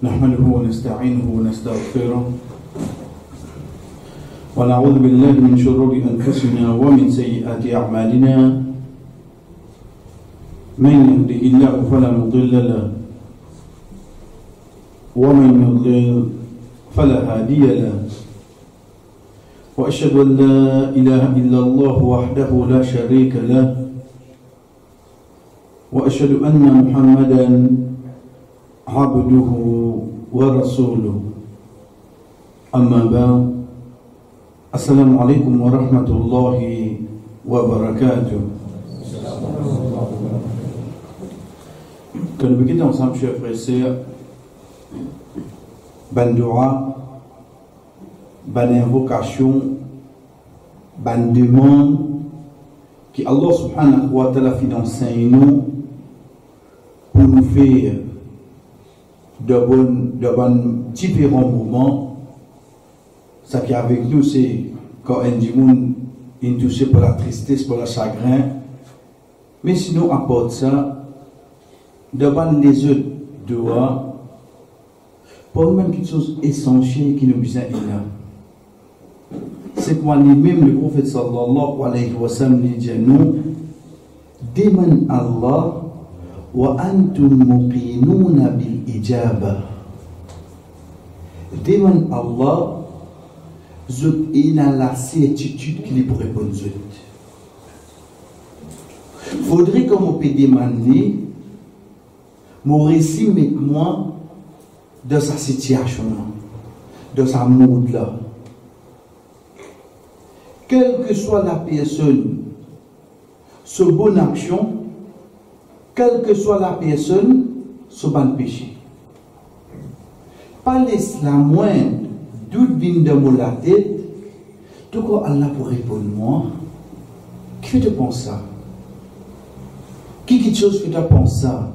نحمده ونستعينه ونستغفره ونعوذ بالله من شرور أنفسنا ومن سيئات أعمالنا من يهده الله فلا مضل له ومن يضلل فلا هادي له وأشهد أن لا إله إلا الله وحده لا شريك له وأشهد أن محمدا عبده ورسوله أما بعد السلام عليكم ورحمة الله وبركاته. Que nous quittons ensemble, chers frères et sœurs, ban dua, ban invocation, ban demande, qui Allah subhanahu wa ta'ala fait d'enseigner nous pour nous faire de différents moments. Ce qui est avec nous, c'est quand un monde est touché par la tristesse, par le chagrin. Mais sinon, à part ça, devant les autres doigts, pour même quelque chose essentiel qui nous besoin là. C'est quoi même le prophète sallallahu alayhi wa sallam dit nous, demande Allah wa antum muqinuna bil ijaba. Demande Allah, zut ina la certitude qu'il est pour répondre zut. Faudrait qu'on peut demander, mon récit avec moi de sa situation, de sa mood là. Quelle que soit la personne, ce bonne action, quelle que soit la personne, ce bon péché. Pas laisse la moindre doute vient de mon la tête, tout quoi Allah pour répondre moi, qui fait te penser ça? Qui quelque chose fait te penser ça?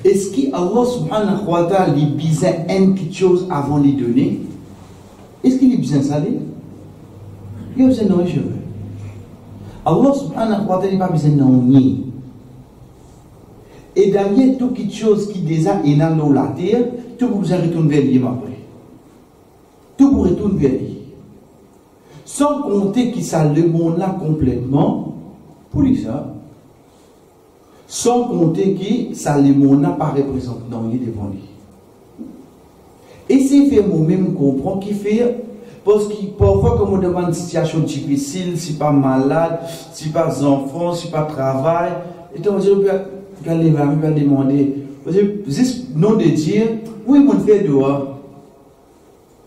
Est-ce que Allah subhanahu wa ta'ala lui besoin quelque chose avant de lui donner? Est-ce qu'il a besoin de ça? Il a besoin de nos cheveux. Allah subhanahu wa ta'ala n'a pas besoin de nous. Et derrière tout quelque chose qui déjà est dans la terre, tout pour besoin de retourner vers lui après. Tout pour retourner vers lui. Sans compter qu'il ça le monde là complètement, pour lui ça. Sans compter que ça le monde n'a pas représenté dans lui devant lui. Et c'est fait moi-même comprendre qu'il fait. Parce que parfois, quand on demande une situation difficile, si pas malade, si pas enfant, si pas travail, et donc on va demander, juste non de dire, oui, mon fait dehors.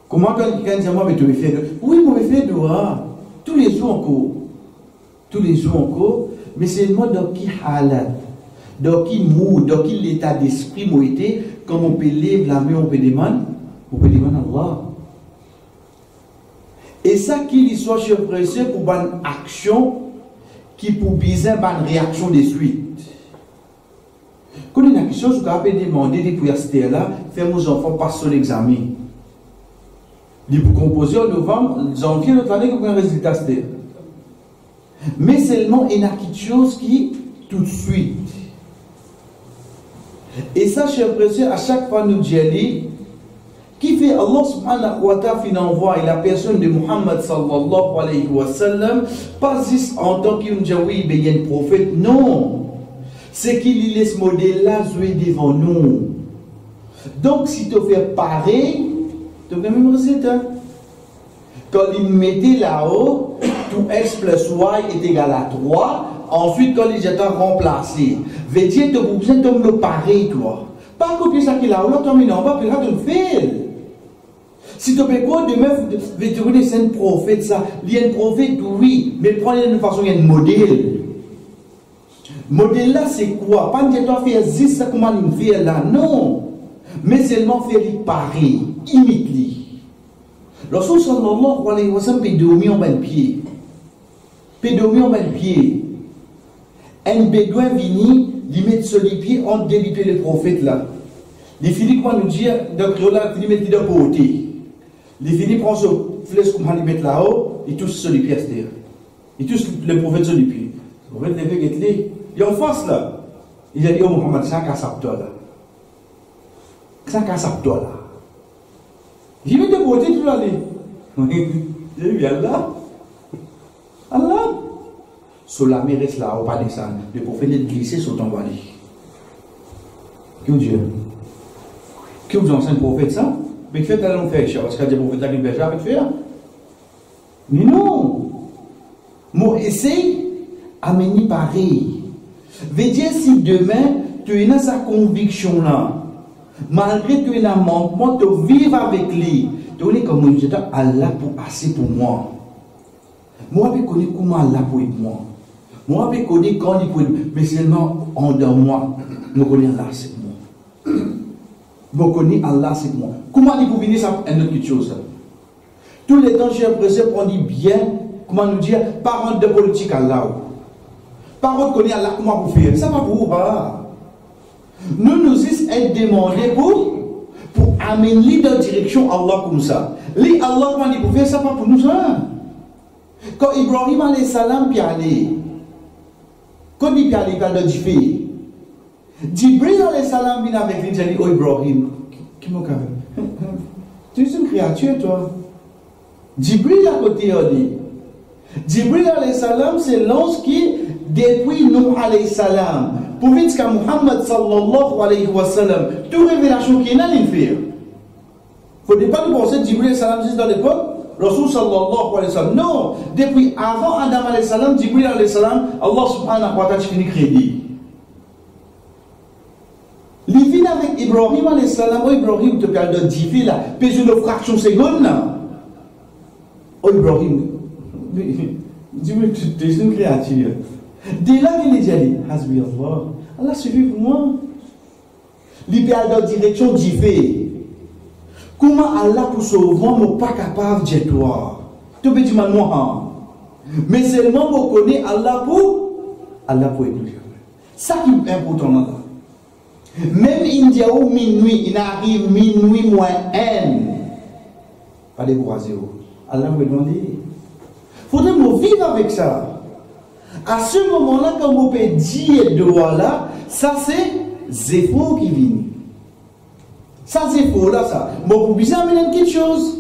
Comment quelqu'un dit moi, mais tu me fais dehors? Oui, mon fait dehors. Tous les jours encore. Tous les jours encore. Mais c'est le mode dans qui halat, dans qui mood, dans qui l'état d'esprit m'a été, comme on peut lever la main, on peut demander à Allah. Et ça qui soit chez pressé pour une action qui pour biser une réaction de suite. Quand il y a quelque chose que vous avez demandé depuis cette là, faire vos enfants passer l'examen. Il faut composer en novembre, janvier, notre année, vous avez un résultat. Mais seulement il y a quelque chose qui tout de suite. Et ça, chez pressé, à chaque fois nous dit, qui fait Allah subhanahu wa ta'ala fait envoie la personne de Muhammad sallallahu alayhi wa sallam, pas juste en tant qu'il dit oui, il y a un prophète, non. C'est qu'il laisse ce modèle-là jouer devant nous. Donc, si tu fais pareil, tu as le même résultat. Quand il mettait là-haut, tout x plus y est égal à 3, ensuite, quand il était remplacé, veut dire que tu as besoin de le pareil, toi. Pas copier ça qu'il a là, tu as pas, puis là, tu le fais. Si tu veux quoi, demain, tu veux dire c'est un prophète, ça. Il y a un prophète, oui, mais prends une façon, il y a un modèle. Modèle là, c'est quoi? Pas que tu dois faire ça, comment il fait là, non. Mais seulement faire pareil, imite-lui. Lorsqu'on sallallahu alayhi wa sallam, peut dormir en bas de pied. Peut dormir en bas de pied. Un bédouin vient, il met sur les pieds, on délipé le prophète là. Les filles, comment nous dire, donc là, il met de côté. Les filles prennent ce flèche comme ils mettent là-haut, ils touchent sur les pieds. Ils touchent le prophète sur les pieds. Le prophète lève et il est en face là. Il a dit, oh Mohamed, c'est un casse-toi là. Ça casse à toi là. J'y vais te beauté tout aller. J'ai vu Allah. Allah. Sur la mer reste là, on va descendre. Le prophète est glissé sur ton bali. Que Dieu. Que vous enseigne le prophète ça? Mais faites à l'enfer, parce qu'il y a des prophètes qui ne jamais faire. Mais non. Moi, essaye à mener pareil. Veut dire si demain, tu es dans sa conviction là, malgré que tu es dans un manquement, tu vives avec lui. Tu es comme je dis, Allah pour assez pour moi. Moi, je connais comment Allah pour être moi. Moi, je connais quand il peut être, mais seulement en dedans moi. Je connais Allah, c'est moi. Je connais Allah, c'est moi. Comment il peut venir, ça une autre chose. Tous les temps, j'ai l'impression qu'on dit bien, comment nous dire, parents de politique Allah. Parents connaît Allah, comment vous faire. Ça va pour vous. Nous nous sommes demandés pour amener dans la direction Allah comme ça. Les Allah, comment il peut faire, ça va pour nous. Ça. Quand Ibrahim alayhi salam puis allé, quand il allé, il a dit Jibril alayhi salam vient avec lui, il dit, oh Ibrahim, qui m'a fait? Tu es une créature, toi. Jibril à côté, on dit. Jibril alayhi salam, c'est l'ange qui, depuis Nuh alayhi salam, pour vite qu'à Muhammad sallallahu alayhi wa sallam, toute révélation qui est là, il fait. Il ne faut pas nous penser que Jibril alayhi salam, juste dans l'époque, Rasul sallallahu alayhi wa sallam. Non, depuis avant Adam alayhi salam, Jibril alayhi salam, Allah subhanahu wa ta'ala finit crédit. Il vient avec Ibrahim alayhi salam, oh Ibrahim, tu parles de Jibril là, puis une fraction seconde là. Oh Ibrahim, dis-moi, tu es une créature. Dès là qu'il est dit, Hasbi Allah, Allah suffit pour moi. Il parle dans la direction d'Ivé. Comment Allah pour sauver, n'est pas capable de toi. Tu peux dire moi. Mais seulement vous connaissez Allah pour être. Ça qui est important là. Même India ou minuit, il arrive minuit moins 1. Pas décourager. Allah vous demande. Il faudrait nous vivre avec ça. À ce moment-là, quand vous pouvez dire de voilà, ça c'est Zéphon qui vient. Ça c'est faux là, ça. Bon, pour bien amener quelque chose.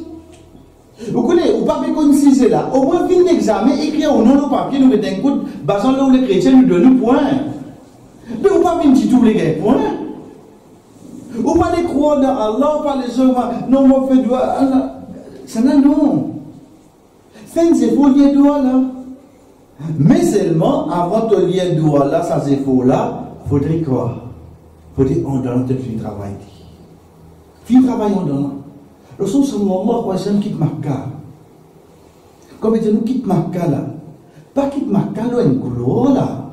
Vous connaissez, vous ne pouvez pas considérer là. Au moins, fin d'examen, écrire au nom du papier, nous mettons un coup, basant là où les chrétiens nous donnent un point. Mais vous ne pouvez pas dire tous les points. Vous ne pouvez pas croire dans Allah, vous ne pouvez pas les non, moi, fais doigt, Allah. Ça n'a non. Fin c'est faux, il y a doigt là. Mais seulement, avant de lier doigt là, ça c'est faux là, il faudrait quoi? Il faudrait en donnant tel fin travail. Fin travail en donnant. Le son sallallahu alayhi wa sallam quitte Makkah. Comme il dit, nous quitte Makkah là. Pas quitte Makkah là, une couleur là.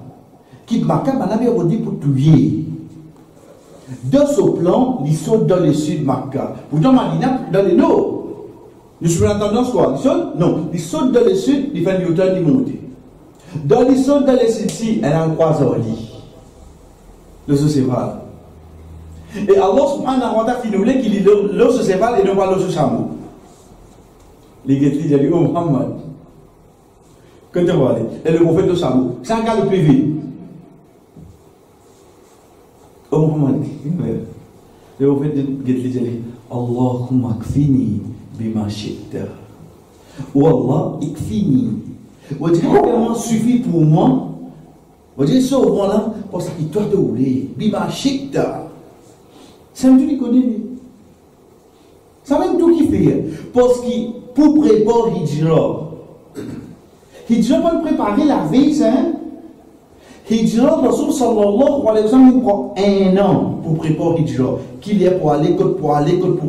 Quitte Makkah, on avait redit pour tuer. Dans ce plan, ils sont dans le sud de Makkah. Pourtant, Madina, dans le nord. Nous sommes en tendance quoi? Ils sont? Non. Ils sont dans le sud, ils font Newton, ils montent. Dans les sauts dans les sites, elle a un croiseur lit. Le sociéval. Et Allah subhanahu wa ta'ala finit qu'il dit le sociéval et non pas le sociamo. Les guettes disent oh Muhammad. Quand tu vas aller, et le prophète de Samo, c'est un cas de privé. Oh Muhammad. Le prophète de guettes dit Allahumma kfini bima shi'ta. Ou Allah ikfini. Vous dites vraiment suffit pour moi. Vous dites ça au moment là, parce qu'il doit te rouler. Bima shikta. C'est un tout qui connaît. Ça même tout qui fait. Parce que pour préparer Hijra, Hijra va préparer la vie, ça. Hijra, Rasul sallallahu alayhi wa sallam prend 1 an pour préparer Hijra. Qu'il y a pour aller, pour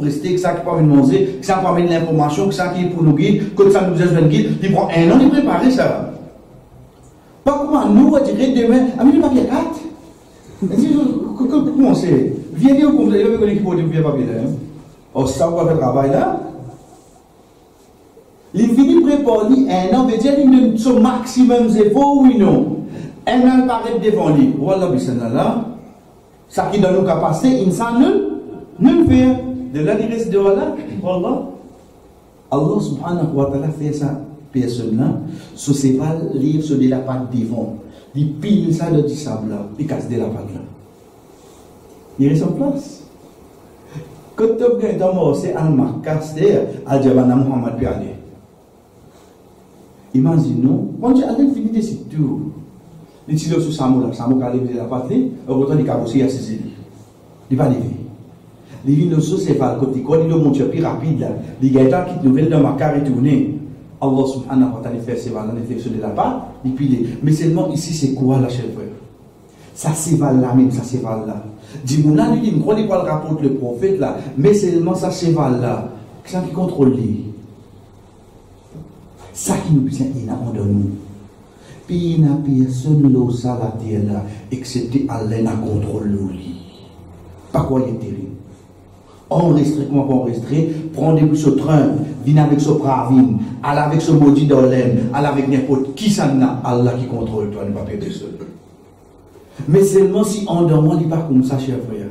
rester, que ça qui peut manger, que ça peut amener l'information, que ça qui est pour nous guider, que ça nous aide un guide. Il prend 1 an de préparer ça. Pas comment nous, on dirait demain, ah mais il n'y a pas de comment c'est? Viens dire comme vous avez vu l'équipe de bien papier là. Oh, ça va faire le travail là. Il finit préparer 1 an, veut dire qu'il donne son maximum zéro oui non. 1 an paraît devant lui. Voilà, bismillah. Ça qui donne nos capacités, insan ne fait. De là, il reste de là. Voilà. Allah subhanahu wa ta'ala fait ça. Personne là, ce cheval livre sur de la pâte devant. Il pile ça dans du sable là. Il casse de la pâte là. Il reste en place. Quand tu as commencé à Al-Makasté, à Djabana Muhammad Pialé. Imaginons, quand tu as fini de c'est tout. Les tirs sur Samoura, Samoura a levé la patrie, au retour du carrossier à Sicile. Il va lever. Les vignes c'est pas le côté quoi, il le monte plus rapide là. Les gars qui nouvelle dans ma carrière tournée. Allah subhanahu wa ta'ala fait ces valeurs, réflexion de la part, et puis mais seulement ici c'est quoi la chèvre? Ça c'est val là même, ça c'est val là. Dis-moi, lui dit, je crois qu'il rapporte le prophète là, mais seulement ça c'est val là. Ça qui contrôle lui. Ça qui nous vient de nous. Puis il n'y a personne là, ça la terre là, excepté Allah n'a contrôle lui. Pas quoi il est terrible. Enregistré, comment pas enregistrer, prendre depuis ce train, venir avec ce pravine, aller avec ce maudit d'Olem, aller avec n'importe qui ça n'a, Allah qui contrôle toi, ne pas perdre seul. Mais seulement si on demande, il n'est pas comme ça, cher frère.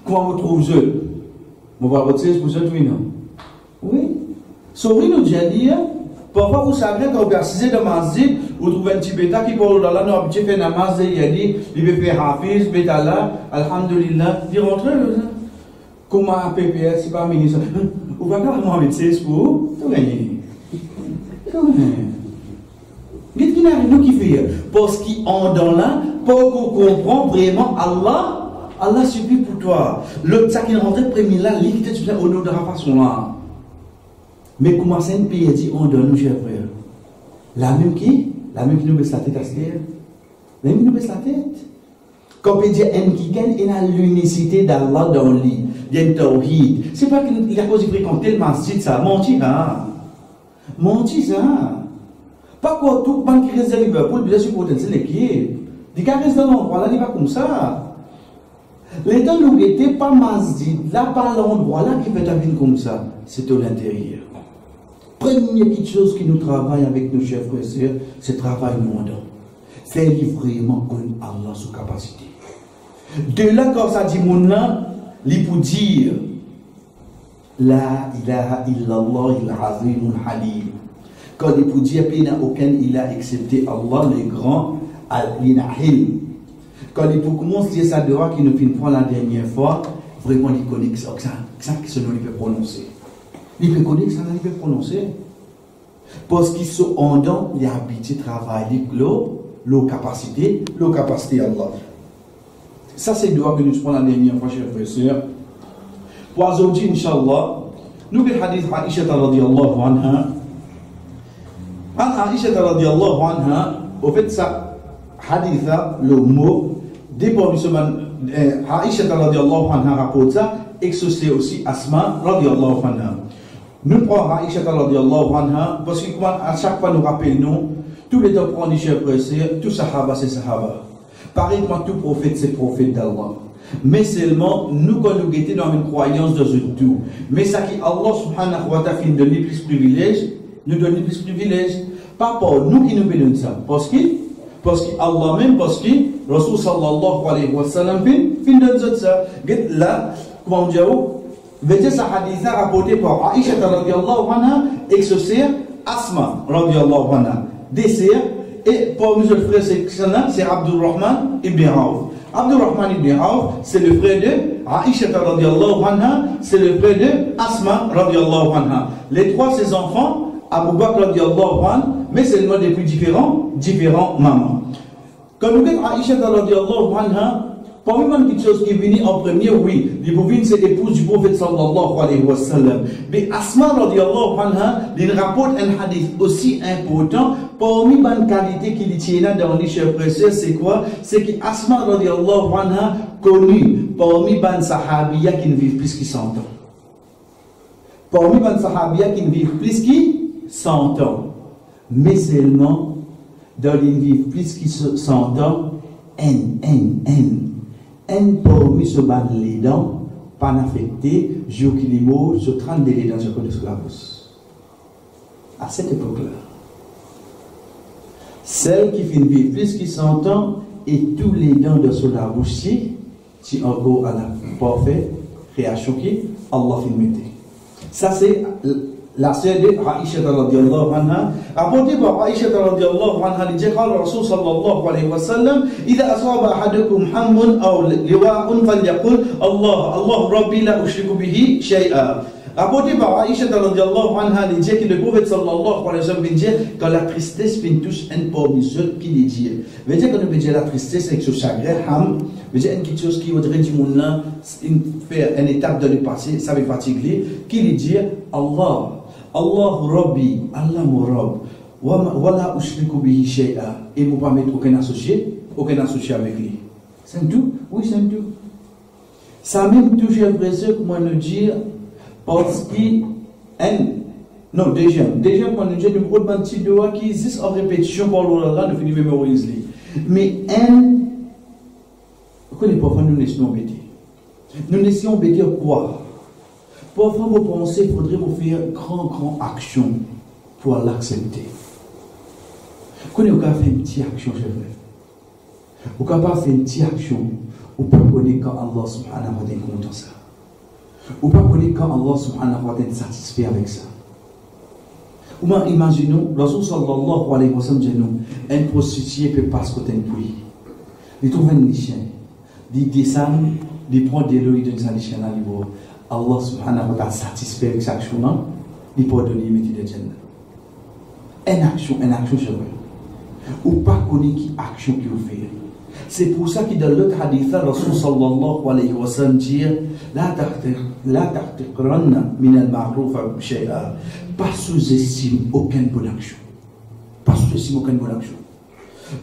Comment vous trouvez-vous? Vous va voter pour ça, oui, non? Oui. Souris nous dit, parfois vous savez, quand vous assisez dans ma masjid, vous trouvez un Tibétain qui parle dans la nuit, habitué fait namaz, il veut faire hafiz, bétala, alhamdulillah, il rentre là. Comment un PPS, c'est pas ministre. Vous va pas vraiment mettre 16 pour tout gagner. Qu'est-ce qu'il y a nous qui fait? Parce qu'ils ont dans là, pour qu'on comprenne vraiment Allah, Allah suffit pour toi. L'autre, ça qui est rentré premier là, lui qui était au nom de la façon là. Mais comment c'est un pays dit on donne nous, chers frères? La même qui nous baisse la tête à ce terre. La même qui nous baisse la tête. Quand on dit qu'il y a l'unicité d'Allah dans le lit, il y a un tawhid. C'est pas qu'il a cause de fréquenter le masjid, ça. Menti, ça. Menti, ça. Pas quoi tout le monde qui reste à Liverpool, bien sûr, potentiel l'équipe. Les gars restent dans l'endroit là, il n'est pas comme ça. Les temps où il n'était pas masjid, là, pas l'endroit là qui fait ta vie comme ça. C'est à l'intérieur. Première petite chose qui nous travaille avec nos chefs frères et sœurs, c'est le travail mondain. Faire vraiment connaître Allah sous capacité. De là, quand ça dit mon nom, il peut dire La ilaha illallah il-azim al-halim. Quand il peut dire qu'il n'y a aucun ilah excepté Allah, le grand al-inahil. Quand il peut commencer sa dora qui nous finit la dernière fois, vraiment il connaît ça que ce nom il peut prononcer. Il peut connaître ça, il peut prononcer. Parce qu'ils sont en dedans, il a habitué à travailler l'eau capacité Allah. Ça, c'est le droit que nous prenons la dernière fois, chers frères et sœurs. Pour aujourd'hui, Inch'Allah, nous avons le hadith Aïcha radiyallahu anha. Aïcha radiyallahu anha, au fait, ça, hadith, le mot, dépend du semaine, Aïcha radiyallahu anha rapporte ça, et que c'est aussi Asma radiyallahu anha. Nous prenons Aïcha radiyallahu anha, parce que à chaque fois nous rappelons, tous les temps prendre des chers frères et sœurs, tout sahaba c'est sahaba. Pareil que tout prophète c'est prophète d'Allah. Mais seulement, nous quand nous étions dans une croyance dans un tout. Mais ça qui Allah subhanahu wa ta'ala nous donne plus de privilèges, nous donne plus de privilèges. Pas pour nous qui nous bénissons ça. Parce que Allah même, parce que Rasul sallallahu alayhi wa sallam fin donne ça. Là, comment on dit, veillez sa hadith rapporté par Aïcha radiyallahu anha et que c'est Asma radiyallahu anha. Dessert, et pour nous le frère c'est Abdurrahman ibn Auf. Abdurrahman ibn Auf, c'est le frère de Aïcha radiyallahu anha, c'est le frère de Asma radiyallahu anha. Les trois ses enfants, Abu Bakr radiyallahu anha, mais seulement des plus différents mamans. Quand nous avons Aïcha radiyallahu anha, parmi les petites choses qui viennent en premier, oui, les bovines c'est l'épouse du prophète sallallahu alayhi wa sallam. Mais Asma radiyallahu anha, il rapporte un hadith aussi important. Parmi les qualités qu'il tient dans les chers frères, c'est quoi? C'est que Asma radiyallahu anha connu parmi les sahabiyas qui ne vivent plus que 100 ans. Parmi les sahabiyas qui ne vivent plus que 100 ans. Mais seulement dans les vivent plus que 100 ans, parmi ce ban les dents, pas affecté, jour qui les mots, se 30 délais dans ce code de l'esclavage. À cette époque-là, celle qui finit vivre plus que 100 ans et tous les dents de son bouche, si encore à la parfaite réaction qui Allah finit. Ça c'est la sœur de Aïcha radhiyallahu anha, rapporté par Aïcha radhiyallahu anha, il dit que le Rasul sallallahu alayhi wa sallam, إذا أصاب أحدكم حم أو لواء فليقل الله ربي لا أشرك به شيئا. Rapporté par Aïcha radhiyallahu anha, il dit que le prophète sallallahu alayhi wa sallam dit quand la tristesse vient tous un parmi ceux qui les dit. Veut dire qu'on peut dire la tristesse avec ce chagrin, ham, veut dire quelque chose qui voudrait dire mon là, faire une étape de le passé, ça va fatiguer, qui lui dit Allah Rabbi, Allah mon Rabb, wa la ushriku bihi shay'a, et ne pas mettre aucun associé avec lui. C'est tout? Oui, c'est tout. Ça même tout, j'ai l'impression que moi nous dire parce qu'il non, déjà, quand nous disons une autre petite doigt qui existe en répétition par l'oral, nous finissons mémoriser. Mais pourquoi les parfois nous laissons embêter? Nous laissons embêter quoi? Parfois, vous pensez qu'il faudrait vous faire grand action pour l'accepter. Quand vous avez fait une petite action, c'est vrai. Vous n'avez pas fait une petite action, vous pouvez connaître quand Allah subhanahu wa ta'ala est content ça. Ou pas connaître quand Allah subhanahu wa ta'ala est satisfait avec ça. Ou bien imaginons, Rasul sallallahu alayhi wa sallam dit nous, un prostitué peut pas se côté de lui. Il trouve un lichen, il descend, il prend de l'eau, il donne sa lichen à l'ivre. Allah subhanahu wa ta'ala satisfait avec sa action, il peut donner une métier de Jannah. Une action, je veux. Ou pas connaître qui action qu'il fait. C'est pour ça que dans l'autre hadith, Rasul sallallahu alayhi wa sallam dit La tahtiqranna min al-ma'ruf shay'a. Pas sous-estime aucune bonne action. Pas sous-estime aucune bonne action.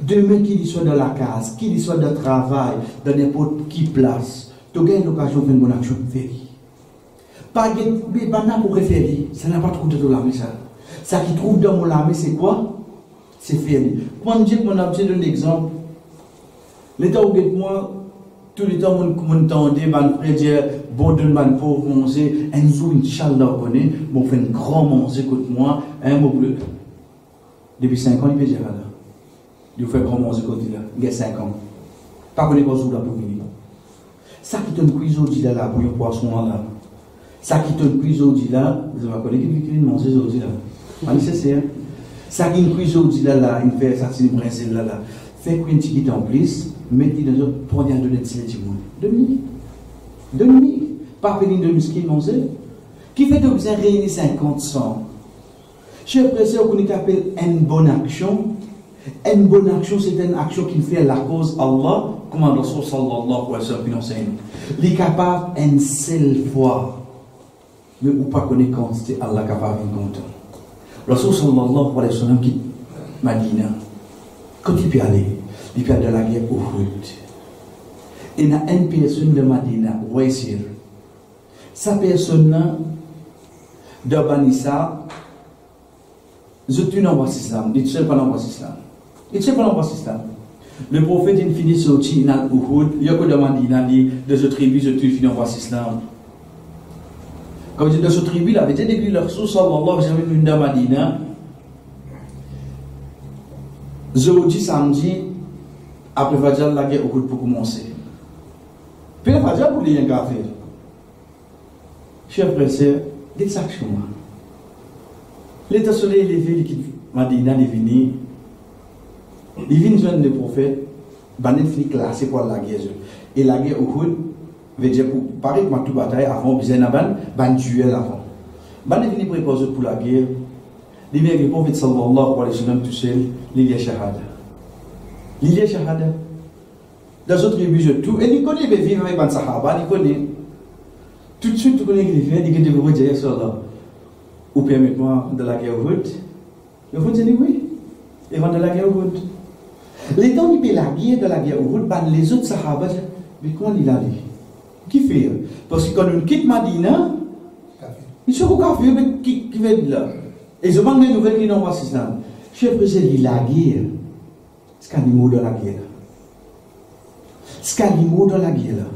Demain qu'il soit dans la case, qu'il soit dans le travail, dans n'importe qui place, tu gagnes l'occasion de faire une bonne action. Pas de pour référer. Ça n'a pas trop de l'âme, ça. Ça qui trouve dans mon âme, c'est quoi? C'est faire. Quand je dis que mon objet d'un exemple, l'état où moi, tout le temps, mon tendait, mon frère dit, bon, de mon pauvre manger, un jour, Inch'Allah, bon, fait un grand manger contre moi, un mot bleu. Depuis 5 ans, il peut dire là. Il fait grand manger contre lui, il y a 5 ans. Pas qu'on est pas jour là pour venir. Ça qui te cuisine aujourd'hui là, pour un poisson là. Ça qui te cuisine là, vous avez connu qui mange aujourd'hui là. Pas nécessaire. Ça qui cuisine aujourd'hui là, il fait ça, c'est une princesse là. Fait qu'une petite en plus, mettez dans un point de donner de demi. Pas venir de muscle manger. Qui fait que vous avez réuni 50 100. Je précise qu'on appelle une bonne action. Une bonne action, c'est une action qui fait la cause Allah, comme le Rasul sallallahu alayhi wa sallam enseigne. Il est capable une seule fois, mais ou pas connaître quand c'est Allah capable de content. Le Rasul sallallahu alayhi wa sallam qui Madina, quand il peut aller dans la guerre Uhud. Il y a une personne de Madina, Waisir. Sa personne de Banissa, je tue dans l'islam, il ne sait pas dans l'islam. Il ne sait pas dans l'islam. Le prophète, il finit sorti dans Uhud, il y a que de Madina, de ce tribu, je tue dans l'islam. Comme je dis, de ce tribu, il avait dit, depuis le Rasul sallallahu alayhi wa sallam de Madina, jeudi, samedi, après Fajr, la guerre Uhud pour commencer. Puis le Fajr, pour les gens faire. Chers frères et sœurs, dites ça chez moi. L'état soleil élevé, l'équipe Madina, il vient. Il vient joindre le prophète, il finit classé pour la guerre. Et la guerre Uhud, veut dire, pareil que ma toute bataille avant, il y a un duel avant. Il vient préparer pour la guerre. Il vient le prophète sallallahu alayhi wa sallam tout seul, il y a shahada. Il y a shahada. Dans d'autres tribus, je tout. Et il connaît les vivre avec les sahaba, il connaît. Tout de suite, tu connais les vivre, il dit que tu veux dire ça là. Ou permettez-moi de la guerre Uhud. Le Uhud dit oui. Et va de la guerre Uhud. Les temps où il la guerre de la guerre Uhud, les autres sahaba disent, mais comment il a dit? Qui fait? Parce que quand on quitte Madina, il se regarde, mais qui va là? Et je demande des nouvelles qui n'ont pas l'islam. Chef président, la guerre. C'est qu'un mot dans la guerre. C'est qu'un mot dans la guerre.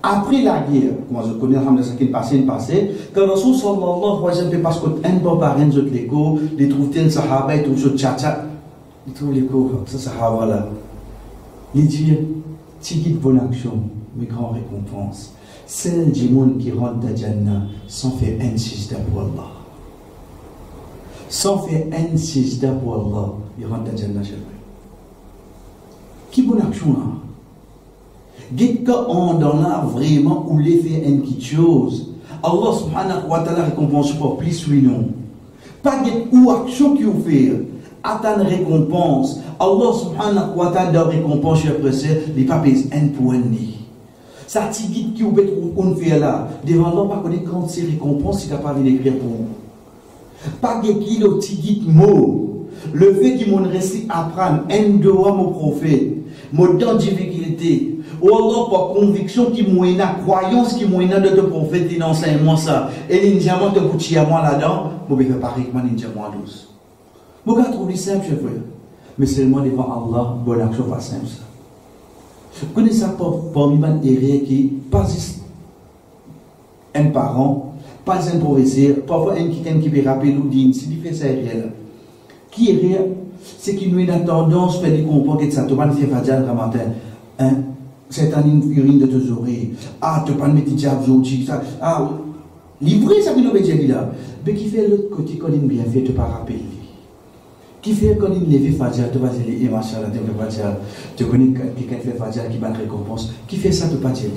Après la guerre, moi je connais ce qui est passé, quand le Rasul sallallahu alayhi wa sallam passe un bon par un autre l'écho, il trouve tel sahaba, il trouve ce tchatcha, il trouve l'écho, ce sahaba là. Il dit, c'est une bonne action, mais grande récompense. C'est le monde qui rentre dans Jannah sans faire un sijda pour Allah. Sans faire un sijda pour Allah, il rentre dans Jannah chez lui. Qui bonne action là? Quand on a vraiment ou les fait une petite chose, Allah subhanahu wa ta'ala récompense pour plus oui non. Pas de action qui vous fait, attendre récompense. Allah subhanahu wa ta'ala donne récompense chez le les papiers un point ni. Ça t'iguide qui vous fait on fait là. Devant Allah pas connaître quand c'est récompense si t'as pas envie d'écrire pour vous. Pas de kilo t'iguide mot. Le fait qu'ils m'ont resté apprendre un doigt mon prophète, mon dans difficulté. Ou alors par conviction qui m'ont une croyance qui m'ont une de te prophète il enseigne moi ça et l'indiamant te bouti à moi là-dedans moi vais faire pareil que moi l'indiamant douce moi gars trouve simple chef frère mais seulement devant Allah bonne action pas simple ça connais ça parmi les erreurs qui pas un parent pas un professeur parfois un quelqu'un qui peut rappeler ou dire si tu fais ça erreur qui erreur c'est qu'il nous a tendance à faire des comportements que ça te va faire fadja le matin hein. C'est un urine de tes oreilles. Ah, tu pas de mettre diable aujourd'hui. Ah, livré ça que nous dit là. Mais qui fait l'autre côté quand il bien fait, tu pas rappeler. Qui fait quand il lève Fadja, tu vas dire, et machallah, tu connais quelqu'un qui fait Fadja qui va te récompense. Qui fait ça, tu pas dire.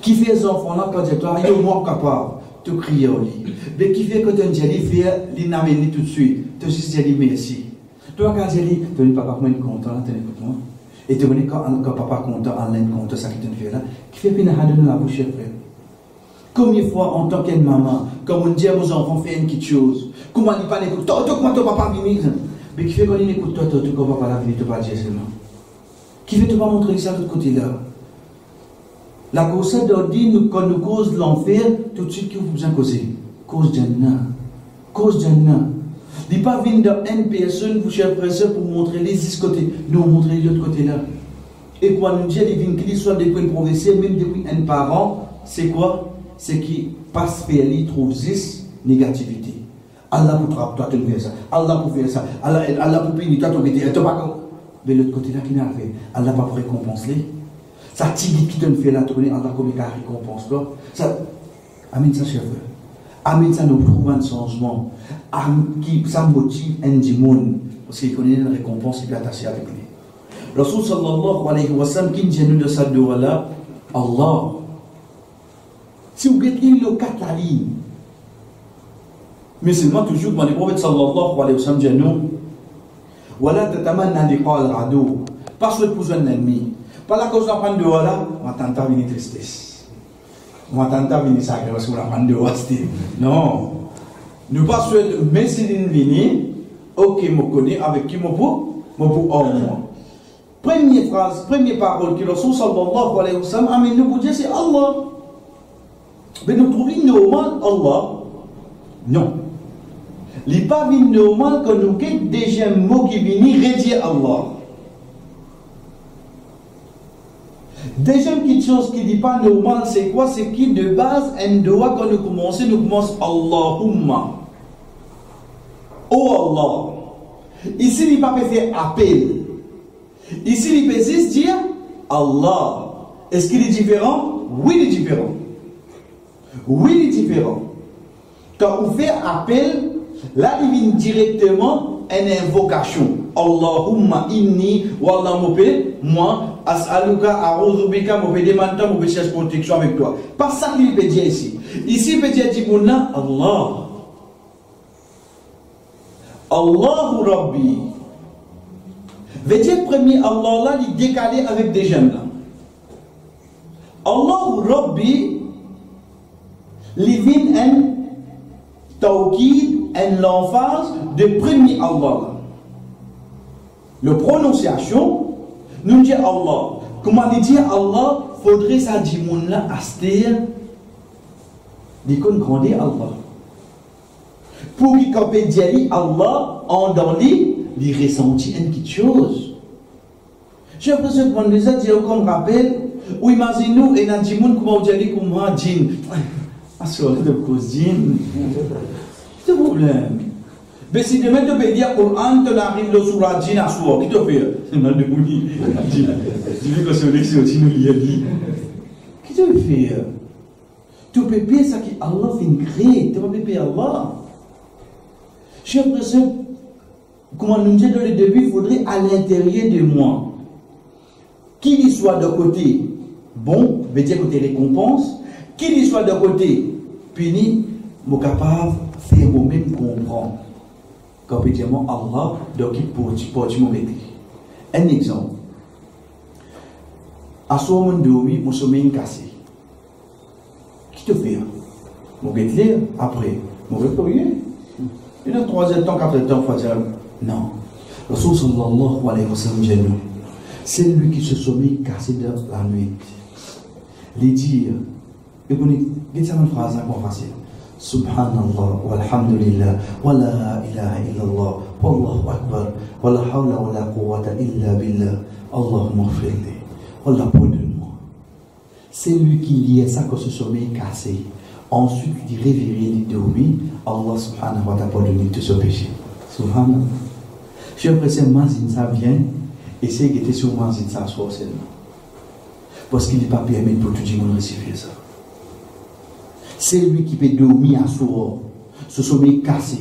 Qui fait les enfants là quand tu toi, il est moins capable. Tu cries au lit. Mais qui fait quand tu dis, il fait, il n'amène tout de suite. Tu dis, merci. Toi, quand tu dis, tu dis, papa, comment il est content, tu écoutes moi. Et tu connais quand papa content, Alain content, ça qui te fait là, qui fait pina de la bouche, frère. Combien de fois en tant qu'une maman, comme on dit à vos enfants, fais une petite chose, comment il pas l'écoute, toi, comment ton papa vient, mais qui fait quand il écoute toi, tu ne vas pas la venir, tu ne vas pas dire seulement. Qui fait te pas montrer ça de l'autre côté là. La cause d'ordi, quand nous cause l'enfer, tout de suite, qui vous besoin de causer? Cause Jannah. Cause Jannah. Il n'est pas venir dans une personne, vous cherchez ça pour montrer les 10 côtés. Nous, on montre l'autre côté là. Et quand nous disons, il vient soit depuis un professeur, même depuis un parent, c'est quoi? C'est qu'il passe faire, il trouve 10 négativité. Allah pour frapper, toi, tu fais ça. Allah pour faire ça. Allah pour punir, toi, tu fais ça. Mais l'autre côté là, qui n'a fait? Allah pas pour récompenser. Ça, tigit qui te fait là, tu connais, Allah comme il récompense là. Ça, amène ça, chef. Amène ça, nous trouvons un changement. Qui ça motive un démon parce qu'il connaît une récompense qui est attachée avec lui. Rasul sallallahu alayhi wa sallam qui dit de cette doua là, Allah. Si vous mettez le 4 la ligne, mais seulement toujours quand le prophète sallallahu alayhi wa sallam dit nous, voilà tatamanna liqa al-adu, pas souhaite pour un ennemi. Pas la cause d'apprendre de voilà, on t'entend venir tristesse. On t'entend venir sacré parce qu'on apprend de wasté. Non. Nous pas souhaiter, mais si nous venons, ok, je connais avec qui je peux moi. Première phrase, première parole que le Rasul sallallahu alayhi wa sallam amène nous pour dire c'est Allah. Mais nous trouvons normal Allah. Non. Il n'est pas normal que nous ayons déjà un mot qui vient redire Allah. Deuxième petite chose qui n'est pas normal, c'est quoi? C'est qui de base, un doigt quand nous commençons Allahumma. Oh Allah. Ici, il ne peut pas faire appel. Ici, il peut juste dire Allah. Est-ce qu'il est différent? Oui, il est différent. Oui, il est différent. Quand on fait appel, là, il vient directement une invocation. Allahumma inni wallah moi as'aluka a'udhu bika mo pe demande mo pe chercher protection avec toi. Pas ça qu'il peut dire ici. Ici il peut dire Allah. Allahu Rabbi. Veut dire premier Allah là il décalé avec des jeunes là. Allahu Rabbi il vient un tawkid, un l'emphase de premier Allah là. La prononciation, nous dit Allah. Comment il dit Allah, faudrait ça dire mon là, astir, dit qu'on grandit Allah. Pour qu'il peut dire Allah, en dans lui, il ressentit une petite chose. J'ai l'impression qu'on nous a dit, comme rappel, ou imaginez-nous, et dans le monde, comment on dit, comment on dit, ah, c'est de cause djinn. C'est le problème. Mais si demain tu peux dire Coran, tu arrives le surah djinn à soi, qui te fait? C'est mal de mourir. Tu veux que c'est l'élection, tu nous l'as dit. Qui te fait? Tu peux payer ça qui Allah fait créer, tu peux payer Allah. J'ai l'impression, comment nous disons dans le début, il faudrait à l'intérieur de moi, qu'il y soit de côté bon, veut dire côté récompense, qu'il y soit de côté puni, je suis capable de faire moi-même comprendre. Quand je dis Allah, donc il pour m'aider. Un exemple. À ce moment où je suis cassé. Qui te fait? Je vais te lire après. Je vais te lire. Et dans 3e temps, 4e temps, il faut dire non. Rasul sallallahu alayhi wa sallam, c'est lui qui se sommeille cassé dans la nuit. Les dire, et vous dites ça une phrase encore facile. Subhanallah, walhamdulillah, wa la ilaha illallah, wallahu akbar, wa la hawla wa la quwwata illa billah, Allahumma ghfirli, Allah pardonne-moi. C'est lui qui liait ça quand ce sommeil cassé. Ensuite, il dit réveiller, il dormir, Allah subhanahu wa ta'ala pardonne tout ce péché. Subhanallah. Je suis pressé, Mazin, ça vient, et c'est qu'il était sur Mazin, ça soit seulement. Parce qu'il n'est pas permis pour tout le monde réciter ça. C'est lui qui peut dormir à soir, ce sommeil cassé,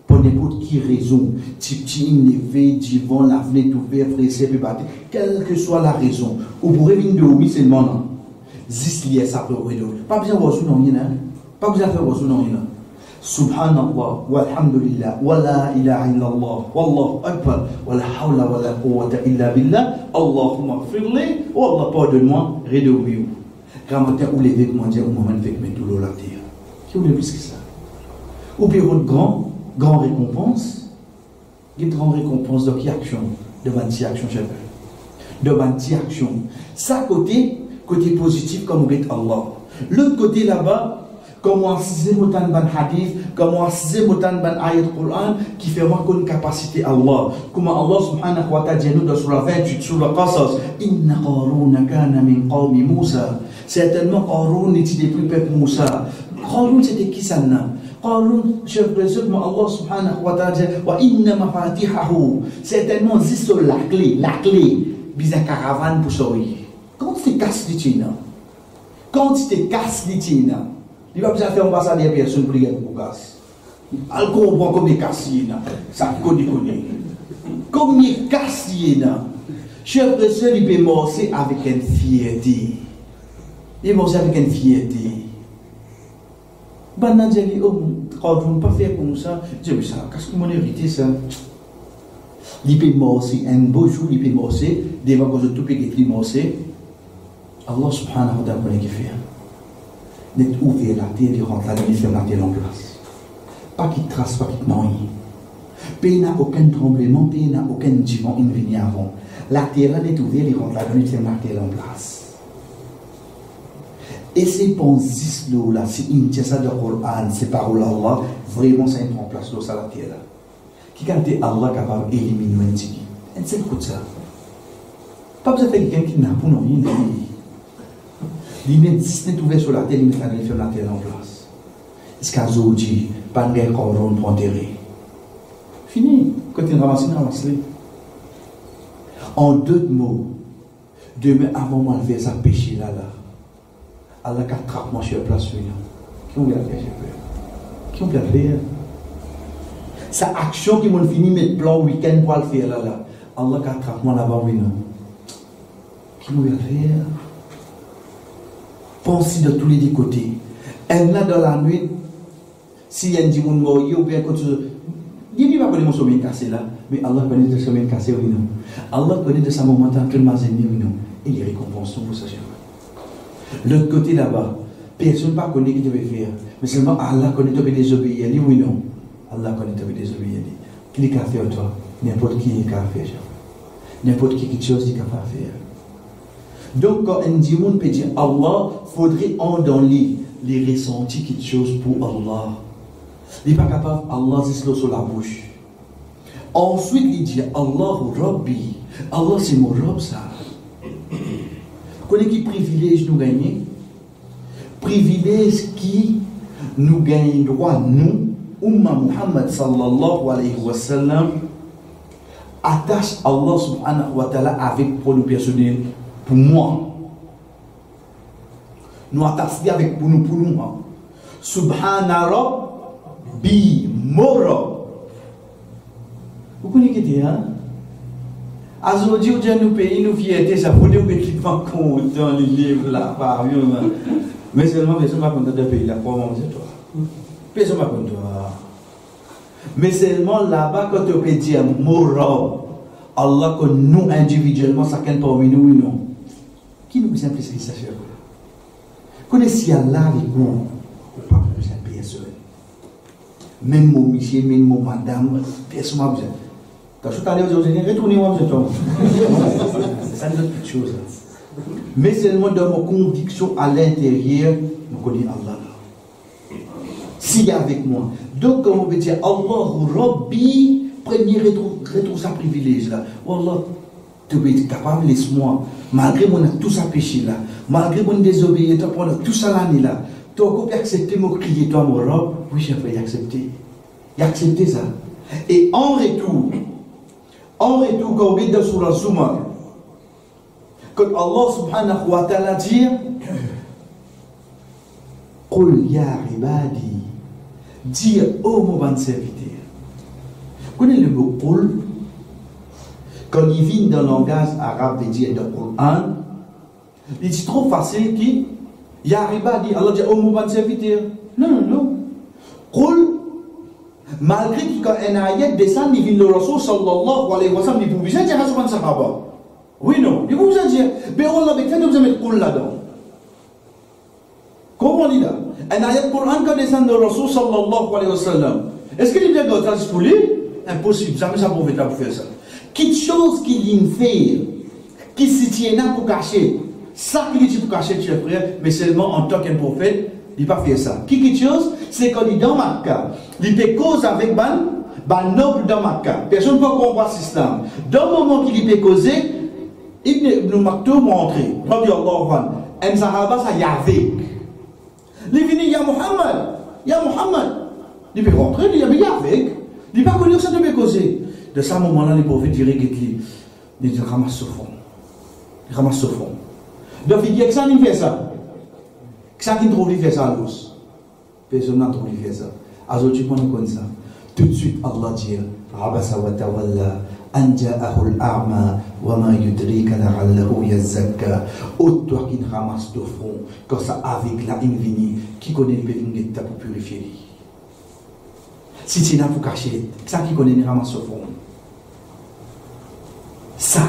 pour n'importe qui raison, petit levé, divan, la fenêtre ouverte, pressé, puis battre, quelle que soit la raison, ou pour venir dormir seulement là, zis lié ça pour dormir. Pas besoin de voir sous non rien, pas besoin de faire voir sous non rien. Subhanallah, walhamdulillah, wa la ilaha illallah, wallahu akbar, wa la hawla wa la quwwata illa billah, Allahumma ghfirli, oh Allah pardonne-moi, redormir. Quand matin ou lever comment dire au moment de faire mettre l'eau la terre. Qui voulait plus que ça? Ou bien votre grand récompense, une grande récompense donc action, de anti-action chef. De anti-action. Ça côté positif comme vous Allah. L'autre côté là-bas, comme on a assisté motan ban hadith, comme on a assisté motan ban ayat Quran qui fait voir qu'on capacité Allah. Comme Allah subhanahu wa ta'ala dit nous dans surah 28 sur le Qasas, inna Qaruna kana min qawmi Musa. Certainement Qarun n'était plus peuple Moussa. Qarun c'était qui ça là? Qarun, je présume que Allah subhanahu wa ta'ala dit wa inna mafatihahu. Certainement c'est la clé, bisa caravane pour sauver. Quand tu te casses l'itina, quand tu te casses l'itina, il va besoin faire un passage des personnes pour les casses. Elle comprend comme des cassiers, ça connaît. Comme des cassiers, chef de sœur, il peut morcer avec une fierté. Il peut morcer avec une fierté. Ben, Nadia dit, oh, quand on ne peut pas faire comme ça, je dis, ça, qu'est-ce que mon hérité, ça? Il peut morcer, un beau jour, il peut morcer, devant que je tout peux être morcer. Allah subhanahu wa ta'ala connaît qui fait. D'être ouvert la terre, il rentre là, il fait la terre en place. Pas qu'il trace, pas qu'il n'en y. Pays n'a aucun tremblement, pays n'a aucun divan, il ne vient avant. La terre là, est ouverte, il rentre là, il fait la terre en place. Et ces pensées là, si il tient ça de Coran, ces paroles Allah, vraiment ça entre en place là, ça la terre là. Qui quand Allah capable d'éliminer un petit. Et c'est quoi ça? Pas besoin de quelqu'un qui n'a pas non rien. L'immense n'est ouvert sur la terre, il met la terre en place. Est-ce qu'à Zodi, pas de Coran pour enterrer? Fini. Quand il ramasse, en deux mots, demain avant moi de faire ça péché là. Allah qui attrape moi sur la place. Qui ont bien fait? Qui ont bien fait? Sa action qui m'a fini mettre plan week-end pour le faire là. Allah qui attrape moi là-bas, oui, non. Qui ont bien fait? Pensez de tous les deux côtés. Elle là dans la nuit, si il y a un dimanche mort, ou bien quand tu. Il n'y a pas de mon sommeil cassé là, mais Allah connaît de sommeil cassé, oui, non. Allah connaît de sa moment en train de m'azener, oui, non. Et il récompense pour ça, l'autre côté là-bas, personne ne connaît ce qu'il devait faire. Mais seulement Allah connaît de désobéir, oui, non. Allah connaît de désobéir. Qui est capable de faire toi? N'importe qui est capable de faire. N'importe qui quelque chose est capable de faire. Donc, quand un dimanche peut dire Allah, il faudrait en donner les ressentis quelque chose pour Allah. Il n'est pas capable, Allah dit sur la bouche. Ensuite, il dit Allahu Rabbi. Allah, c'est mon Rabb, ça. Vous connaissez qui privilège nous gagner? Privilège qui nous gagne droit, nous, Umma Muhammad sallallahu alayhi wa sallam, attache Allah subhanahu wa ta'ala avec pour nous personnel, pour moi. nous attachons avec pour nous. Subhana Rabbi Moro. Vous connaissez qui hein? Aujourd'hui, nous pays, nous fierté, ça faut nous mettre compte dans les livres là, par mais seulement, personne ne va compter de pays là, pour c'est toi. Personne ne va compter. Mais seulement là-bas, quand tu peux dire Moro, Allah que nous individuellement, chacun parmi nous, oui, non. Qui nous simplifie ça, cher? Connaissez Allah avec nous, ou pas besoin de personne. Même mon monsieur, même mon madame, personne n'a besoin. Quand je suis allé aux États-Unis, retournez-moi, vous êtes ça, c'est une autre chose. Mais seulement dans nos convictions à l'intérieur, nous connaissons Allah. S'il est avec moi. Donc, comme on peut dire, Allahu Rabbi, premier retrouve sa privilège là. Wallah, tu peux être capable, laisse-moi. Malgré mon tout ça péché là, malgré mon désobéissance, tout ça l'année là, tu peux accepter mon crier, toi, mon robe. Oui, j'ai failli accepter. Il a accepté ça. Et en retour, quand on est dans Surah Zumar, quand Allah subhanahu wa ta'ala dit Qul ya ibadi, dit ô mon bon serviteur. Vous connaissez le mot Qul? Quand il vient dans le langage arabe de dire dans le Coran, il dit trop facile qui ya ibadi, Allah dit ô mon bon serviteur. Non. Qul, malgré que quand un ayat descend, il vient le Rasul sallallahu alayhi wa sallam, il vous besoin de dire à ce sahaba. Oui, non, il vous besoin de dire, mais Allah, mais quand vous mettez Qul là-dedans. Comment on dit là? Un ayat Coran quand descend le Rasul sallallahu alayhi wa sallam. Est-ce qu'il est bien dans le pour lui? Impossible, jamais ça pouvait pour faire ça. Quelque chose qu'il fait, qui se tient là pour cacher, ça qu'il dit pour cacher, tu es frère, mais seulement en tant qu'un prophète, il n'a pas fait ça. Quelque chose, c'est quand il est dans Makkah, il peut causer avec ban noble dans Makkah. Personne ne peut comprendre l'islam. Dans le moment qu'il peut causer, Ibn Maktoum montré, un sahaba, ça y avait. Il est venu, ya Muhammad. Il peut rentrer, il y avec. Il ne peut pas connaître ça, il peut causer. De ce moment-là, les prophètes diraient qu'il ramasse ce fond. Donc il dit que ça, il fait ça. Que ça, qui trouve, il fait ça, l'os. Personne n'a trouvé, il fait ça. Alors tu peux nous ça. Tout de suite, Allah dit Abasa wa tawalla, an ja'ahu al-a'ma, wa ma yudrika la'allahu yazakka. Toi qui ramasse le fond, quand ça avec la invini, qui connaît le périmètre pour purifier. Si tu n'as pas caché, ça qui connaît le ramasse le fond. Ça,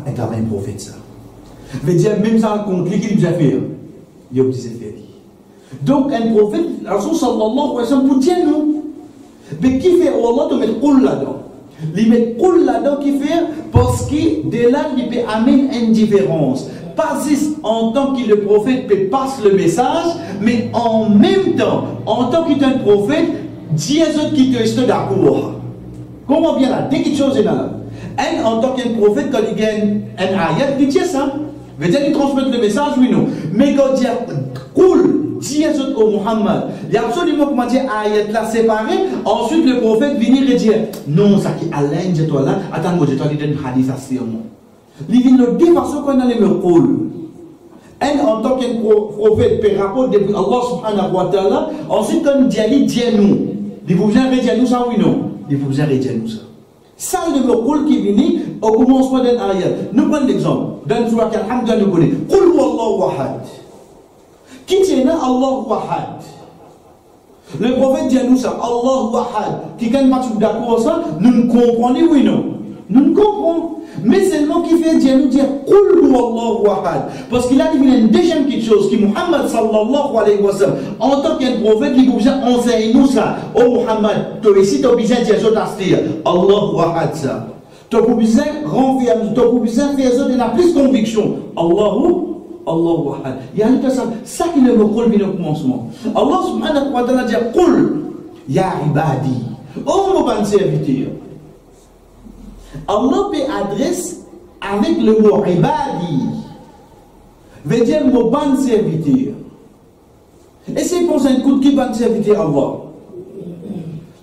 un travail un prophète, ça. Veut dire, même ça, contre lui, qu'il a fait. Il a obligé de faire. Donc, un prophète, Rasul sallallahu alayhi wa sallam, pour dire nous. Mais qui fait, Allah te met Qul là-dedans. Il met Qul là-dedans, qui fait, parce que de là, il peut amener indifférence. Pas juste en tant que le prophète peut passer le message, mais en même temps, en tant qu'il est un prophète, dis aux autres qui te restent d'accord. Comment bien là, dès qu'il chose est là. En tant qu'un prophète, quand il gagne un ayat, il dit ça. Veut dire qu'il transmet le message, oui, non. Mais quand il dit cool, dis aux autres au Muhammad, il y a absolument comment dire ayat là séparé. Ensuite, le prophète venir et dire non, ça qui Alain, dis-toi là, attends, moi, je t'ai dit un hadith à ce moment. Il vient le dire parce qu'on a les mêmes rôles. En tant qu'un prophète, peut rapporter depuis Allah subhanahu wa ta'ala, ensuite, quand il dit, dis-nous. Il vous vient redire nous ça, oui, non. Il vous vient redire nous ça. Ça, le rôle qui vient au commencement d'un ayat. Nous prenons l'exemple. Dans le surah Al-Hamdulillah, nous connaissons. Qul huwallahu ahad. Qui tient Allahu ahad? Le prophète dit à nous ça. Allahu ahad. Qui quand pas d'accord ça, nous ne comprenons, oui, non. Nous ne comprenons. Mais seulement qui fait dire nous dire Qul huwallahu ahad. Parce qu'il a dit une deuxième petite chose qui Muhammad sallallahu alayhi wa sallam, en tant qu'un prophète, il vous enseigne nous ça. Oh Muhammad, tu es ici, tu as besoin de dire Allahu ahad ça. Tu as besoin de renfermer, tu as besoin de faire ça de plus conviction. Allahu ahad. Il y a ça qui est le rôle du commencement. Allah subhanahu wa ta'ala dit Qul ya ibadi. Oh mon bon serviteur. Allah peut adresser avec le mot ibadi, veut dire mon bon serviteur. Et c'est pour ça un qui bon serviteur Allah.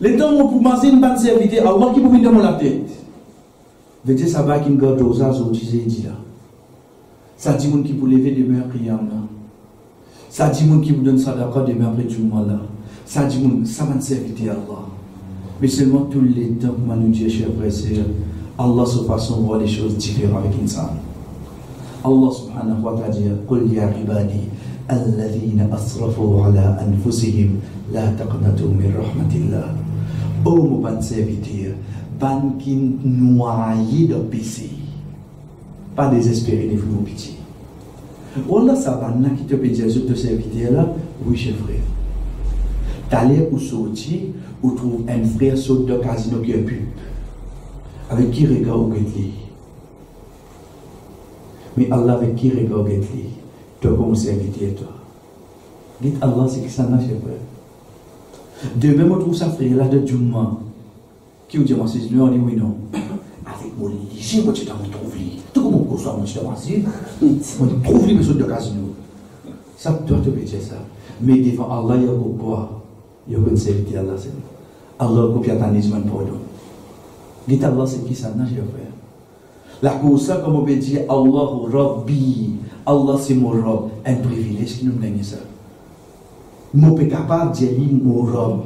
Les temps où pour manger une bonne serviteur Allah qui peut venir dans la tête. Veut dire ça va qui me garde aux as au dit là. Ça dit qui pour lever des meilleurs clients là. Ça dit moun qui vous donne sadaqa demain après tout le monde là. Ça dit moun, ça va servir Allah. Mais seulement tous les temps, comme nous dit, chers frères et sœurs, Allah se façon voit les choses différentes avec l'insan. Allah subhanahu wa ta'ala dit, قل يا عبادي الذين أسرفوا على أنفسهم لا تقنطوا من رحمة الله. Oh mon bon serviteur, ban qui noyé de péché, pas désespéré ni vous pitié. Wallah ça va qui te peut dire je te serviteur là, oui chef frère. T'allais ou sortir ou trouve un frère saute de casino qui est pub. Avec qui regarde au lui. Mais Allah avec qui regarde lui. Toi comme serviteur toi. Dites Allah c'est qui ça n'a chef frère. De même on trouve ça frère là de Jumma. Qui vous dit moi c'est lui on dit oui non. Avec mon lit, j'ai moi tu t'en trouves lui. Tout comme on soit moi tu t'en assis. On trouve lui saute de casino. Ça toi tu peux dire ça. Mais devant Allah il y a quoi? Il y a un serviteur Allah c'est. Allah copie atanisme pardon. Dites Allah c'est qui ça n'a chef frère. La cause ça comme on peut dire Allah Rabbi. Allah c'est mon Rabb. Un privilège qui nous donne ça. Nous sommes capables de dire mon Rabb.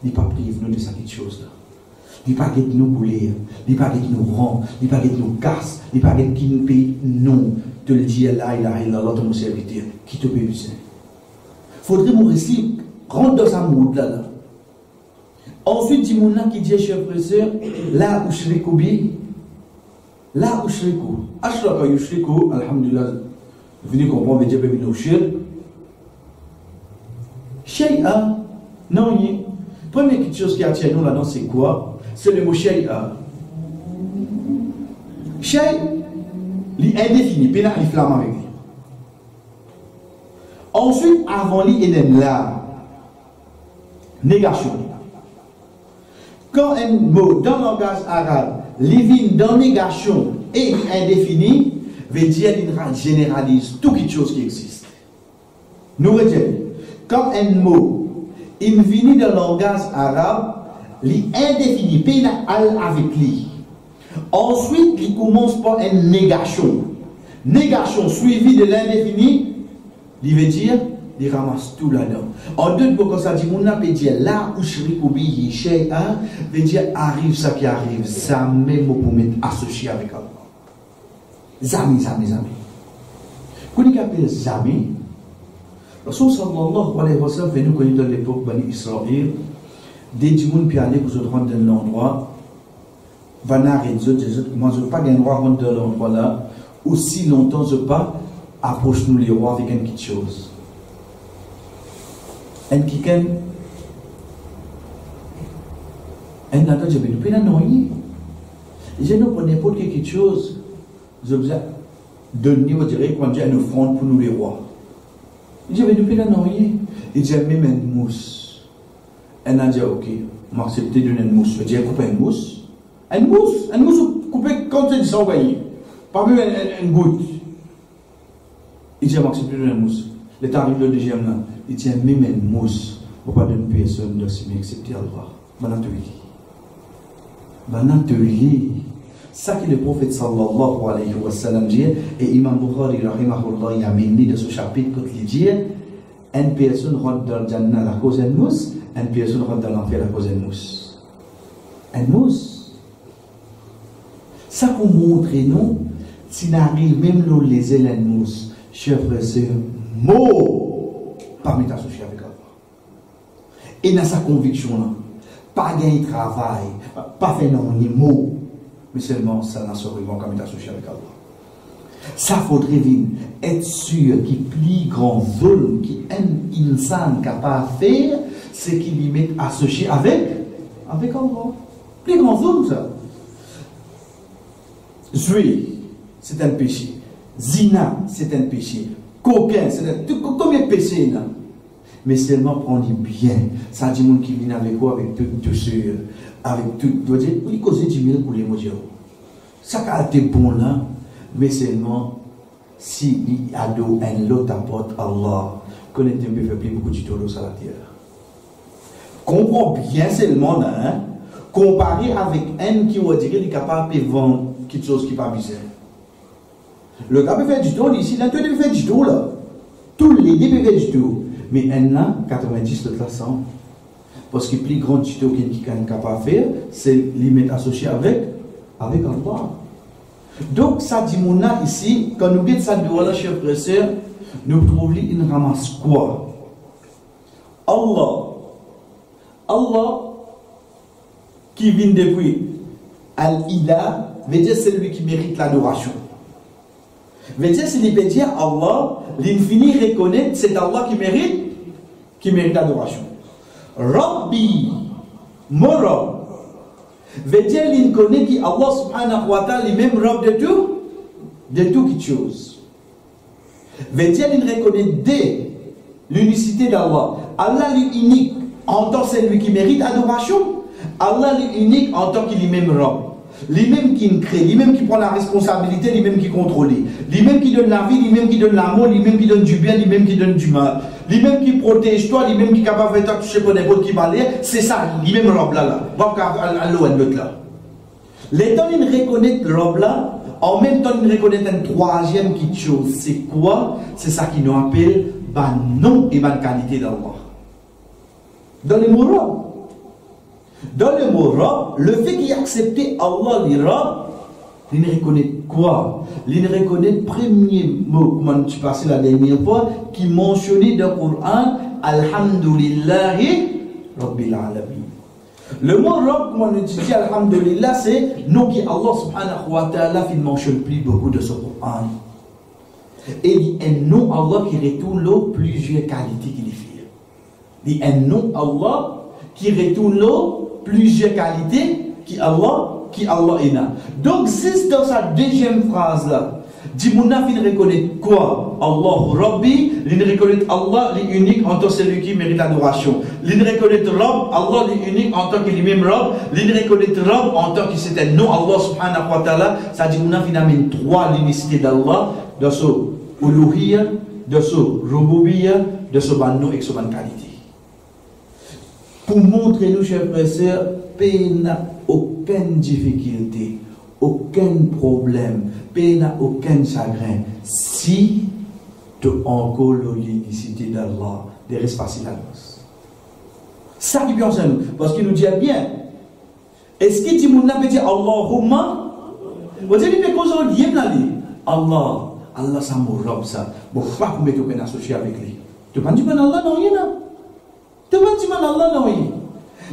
Il ne pas priver nous de cette chose là. Il ne pas que nous bouler. Il ne pas que nous rend. Il ne pas que nous casse. Il ne pas que nous paye non. Te le dire là, il a ton serviteur. Qui te paye ça? Faudrait mon récit rentre dans sa mood là. Ensuite, il y a qui dit, chers frères et sœurs, là où je suis, là où je suis, Ashraka yushriku, alhamdulillah, vous venez comprendre, mais Dieu peut nous cher. Shay'a, non, première chose qui attire nous là-dedans, c'est quoi? C'est le mot shay'a. Shay, l'indéfini, pénal, il flamme avec lui. Ensuite, avant lui, il est là. Négation. Quand un mot dans le langage arabe, livine dans négation et indéfini, veut dire qu'il généralise toute chose qui existe. Nous retenons, quand un mot il vient dans le langage arabe, l'indéfini, pénal avec lui. Ensuite, il commence par une négation. Négation suivie de l'indéfini, il veut dire il ramasse tout là-dedans. En deux mots, quand ça dit, on peut dire là où je suis chez un, veut dire arrive ça qui arrive, ça même pour mettre associé avec Allah. Zami. Quand il appelle Zami, Rasul sallallahu alayhi wa sallam fait nous connaître dans l'époque Bani Israël, des gens qui allaient pour se rendre dans l'endroit, Vanar et les autres, moi je ne veux pas gagner roi rendre dans l'endroit là, aussi longtemps je ne veux pas approche-nous les rois avec une petite chose. Un kiken, un nata, je vais nous payer noyer. Je ne prends n'importe quelque chose, je vous donner, on dirait, quand j'ai une offrande pour nous les rois. Je vais nous payer noyer. Et j'ai même une mousse. Elle a dit, ok, m'accepter de donner une mousse. Je dis, couper une mousse. Une mousse coupée quand tu dis ça, envoyé. Pas même une goutte. Il dit, m'accepter de donner une mousse. Le tarif le deuxième là, il tient même une mousse pour pas d'une personne de s'y accepter Allah. Banateli. Ça que le prophète sallallahu alayhi wa sallam dit, et Imam Bukhari rahimahullah il a mis dans ce chapitre quand il dit, une personne rentre dans le Jannah à la cause d'une mousse, une personne rentre dans l'enfer à la cause d'une mousse. Une mousse. Ça pour montrer nous, s'il arrive même nous les une mousse, chers frères et sœurs, mot, pas mettre associé avec Allah. Et dans sa conviction là, pas gagner travail, pas faire non ni mot, mais seulement ça n'a pas comme mettre associé avec Allah. Ça faudrait être sûr qu'il plus grand vol qui un insan capable de faire, c'est qu'il lui met associé avec Allah. Plus grand vol ça. Jouer, c'est un péché. Zina, c'est un péché. Coquin, c'est un combien de péchés là? Mais seulement prendre bien. Ça dit monde qui vient avec quoi? Avec tout ceux, avec tout. Doit dire, il cause 10 000 pour les mots. Ça a été bon là, mais seulement si il y a un lot apporte Allah, qu'on est un peu fait plus beaucoup de taureaux sur la terre. Comprends bien seulement là, hein? Comparé avec un qui va dire qu'il est capable de vendre quelque chose qui n'est pas bizarre. Le gars peut faire du tout ici, là, tu peux faire du tout là. Tous les DPV du tout. Mais elle a 90 de la 100. Parce que le plus grand tuto qui est capable de faire, c'est limite associé avec Allah. Donc, ça dit Mouna ici, quand nous dites ça de voilà, chers frères et sœurs, nous trouvons une ramasse quoi? Allah qui vient depuis Al-Ilah, veut dire c'est lui qui mérite l'adoration. Veut dire c'est lui dire Allah, l'infini reconnaît, c'est Allah qui mérite l'adoration. Rabbi, mon Rabb, veut dire qu'il connaît qui Allah subhanahu wa ta'ala, lui-même Rabb de toute chose. Veut dire qu'il reconnaît l'unicité d'Allah. Allah est unique en tant que c'est lui qui mérite adoration. Allah est unique en tant qu'il est même Rabb. Lui-même qui crée, lui-même qui prend la responsabilité, lui-même qui contrôle, lui-même qui donne la vie, lui-même qui donne l'amour, lui-même qui donne du bien, lui-même qui donne du mal, lui-même qui protège toi, lui-même qui est capable de faire toucher pour n'importe qui malais, c'est ça, lui-même Rabb là. Les temps il reconnaît Rabb là, en même temps il reconnaît une troisième chose, c'est quoi? C'est ça qui nous appelle nom et qualité d'Allah. Dans le mot Rabb. Dans le mot Rabb, le fait qu'il accepte Allah, le Rabb, il reconnaît quoi? Il reconnaît le premier mot, comme tu passais la dernière fois, qui mentionnait dans le Coran, Alhamdulillahi Rabbil Alamin. Le mot Rabb, comme on dit Alhamdulillah, c'est nom qui Allah subhanahu wa ta'ala ne mentionne plus beaucoup de ce Coran. Et il y a un nom Allah qui retourne là plusieurs qualités qu'il fait. Il y a un nom Allah qui retourne là plusieurs qualités qui Allah est là. Donc, c'est dans sa deuxième phrase là. Dimouna il reconnaît quoi? Allah Rabbi, il reconnaît Allah, il est unique en tant que celui qui mérite l'adoration. Il reconnaît Rabb, Allah il est unique en tant qu'il est même Rabb. Il reconnaît Rabb en tant que c'est un nom Allah subhanahu wa ta'ala. Ça dit Mouna il amène trois l'unicité d'Allah dans ce uluhiyya, dans ce rububiyya, dans ce nom et ce qualité. Pour montrer nous, chers frères et sœurs, pays n'a aucune difficulté, aucun problème, pays n'a aucun chagrin. Si tu as encore l'unicité d'Allah, de reste facile à nous. Ça qui pense à nous, parce qu'il nous dit bien. Est-ce qu'il dit mon nom peut dire Allahumma? Vous dites mais cause on dit Allah ça me robe ça. Bon, pas qu'on mette aucun associé avec lui. Tu penses que Allah non rien là. Tu penses que Allah non rien.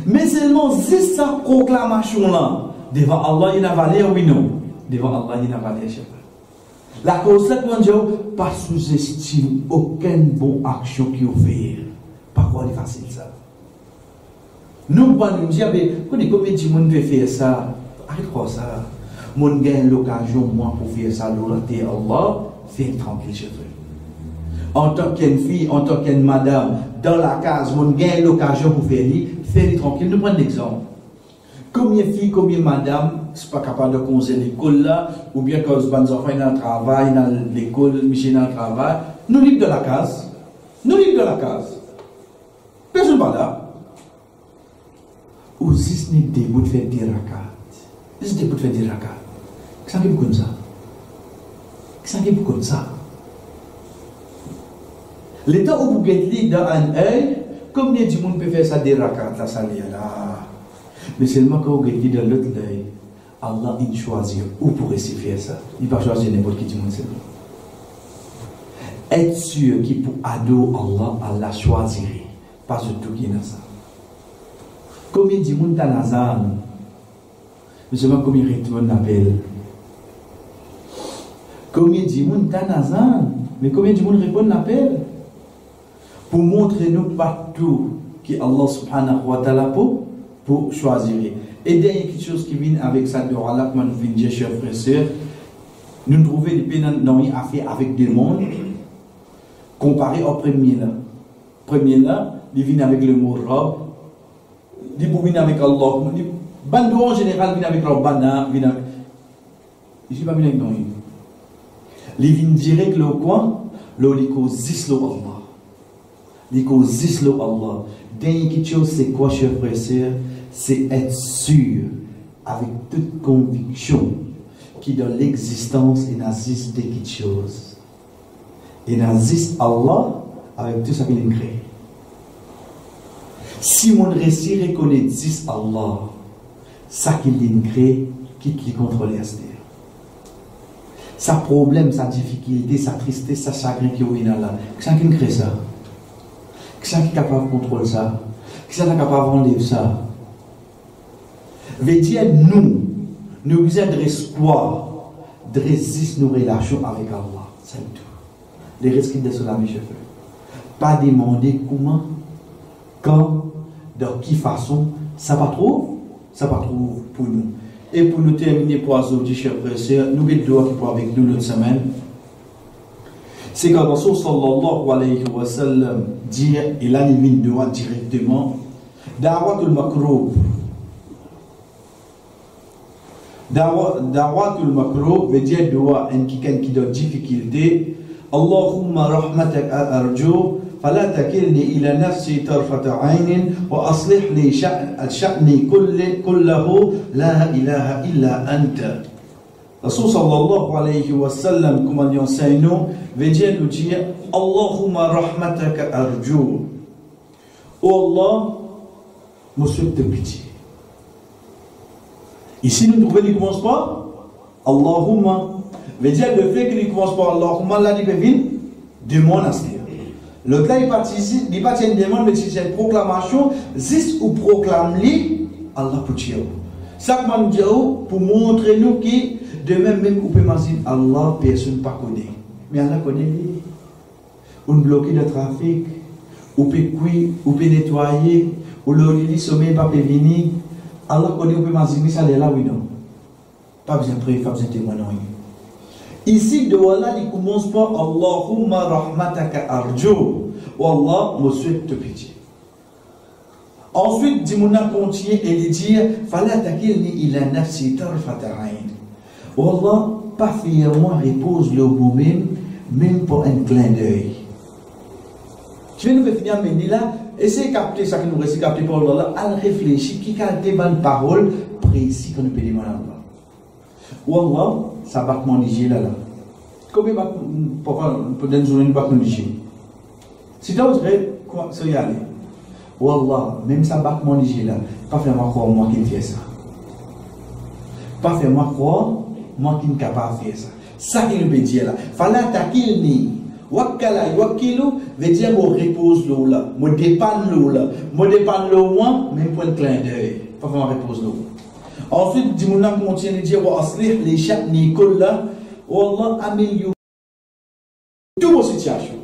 Mais seulement c'est sa proclamation là devant Allah il a valeur oui non. Devant Allah il a valeur chef. La cause c'est que Dieu pas sous-estime aucune bonne action qu'il fait. Par quoi il est facile ça. Nous pas nous dire mais combien de monde peut faire ça? Arrête quoi ça. Mon gagne l'occasion moi pour faire ça l'autorité Allah fait tranquille chez eux. En tant qu'une fille, en tant qu'une madame, dans la case, mon gagne l'occasion pour faire tranquille. Nous prenons l'exemple. Combien de filles, combien de madame, c'est pas capable de conseiller l'école là, ou bien quand les enfants sont dans le travail, dans l'école, Michel dans le travail, nous libres de la case. Nous libres de la case. Personne pas là. Ou si ce n'est des bouts de faire des rakats. Si c'est des bouts de faire des rakats. Qu'est-ce que vous comme ça? Qu'est-ce que vous comme ça? L'état où vous êtes dans un œil, combien de monde peut faire ça des rakats là, ça là? Mais seulement quand vous êtes dans l'autre œil, Allah il choisit où pour essayer faire ça. Il va choisir n'importe qui du monde seulement. Être sûr qu'il pour adorer Allah choisirait. Pas de tout qui est dans ça. Combien de monde dans la zone? Mais seulement combien de monde appelle? Combien de monde dans la zone? Mais combien de monde répond à l'appel? Pour montrer nous partout que Allah subhanahu wa ta'ala pour choisir. Et dernière quelque chose qui vient avec ça de Allah, comme nous venons dire, chers frères et sœurs, nous trouvons des pénales dans une affaire avec des mondes, comparé au premier là. Premier là, il vient avec le mot Rabb, il vient avec Allah, Bando en général vient avec Rabbana, vient avec. Je ne suis pas venu avec nous. Il vient direct le coin, l'olico zislo Allah. L'olico zislo Allah. Dernière quelque chose, c'est quoi, chers frères et sœurs? C'est être sûr, avec toute conviction, qu'il dans l'existence, il existe quelque chose. Et n'existe Allah avec tout ce qu'il a créé. Si mon récit reconnaît existe Allah, ça qu'il a créé, quitte les contrôler à ce dire. Sa problème, sa difficulté, sa tristesse, sa chagrin qui est là. Qui est-ce qui crée ça? Qui est-ce qui est capable de contrôler ça? Qui est-ce qui est capable d'enlever ça? Veut dire, nous besoin de l'espoir, de résister nos relations avec Allah. C'est tout. Les risques de cela, mes chers. Pas demander comment, quand, de quelle façon, ça va trop pour nous. Et pour nous terminer pour aujourd'hui, chers frères et sœurs, nous avons qui pour avec nous l'autre semaine. C'est quand Rasul sallallahu alayhi wa sallam dit, il a mis une doigt directement, Da'watul makroub. Da'watul makroub veut dire doigt quelqu'un qui donne difficulté. Allahumma rahmatak arju. فلا تكلني إلى نفسي طرفة عين وأصلح لي شأني كله لا إله إلا أنت. Rasul sallallahu alayhi wa sallam, comme il enseigne nous, veut dire nous dire Allahumma rahmataka arju. Oh Allah, je souhaite de pitié. Ici nous trouvons qu'il ne commence pas Allahumma. Veut dire le fait qu'il ne commence pas Allahumma, là il devine demande à ce. L'autre là, il participe, il participe une demande, mais c'est une proclamation, juste ou proclame-lui, Allah pour dire. Ça, comme dit, pour montrer nous que, de même, on peut dire, Allah, personne ne connaît. Mais Allah connaît. On bloque le trafic, on peut cuire, on peut nettoyer, on le sommeil, pas peut venir. Allah connaît, on peut dire, ça est là, oui, non. Pas besoin de prier, pas besoin de témoigner. Ici, de Allah, il commence par Allahumma rahmataka arju. Wallah, je souhaite te pitié. Ensuite, Dimouna continue et il dit Fala takilni ila nafsi tarfata ayn. Wallah, pas fièrement repose le vous-même, même pour un clin d'œil. Tu viens nous finir mener là, essayez de capter ça que nous récitons, capter par Allah, à réfléchir, qui a des bonnes paroles précises que nous pouvons demander à Allah. Wallah, ça va manger là. Combien pour une journée, nous va manger? Si tu as quoi, c'est y aller. Wallah, même ça va manger là. Pas faire moi croire, moi qui fais ça. Pas faire moi croire, moi qui ne suis capable de faire ça. Ça qu'il veut dire là. Fala takilni. Wakala, wakilu, veut dire mon repose l'eau là. Mon dépanne l'eau là. Mon dépanne l'eau moi, même pour un clin d'œil. Pas faire moi repose l'eau. Ensuite, Dimouna continue de dire wa aslih li sha'ni kulla. Wallah, améliore toute vos situations.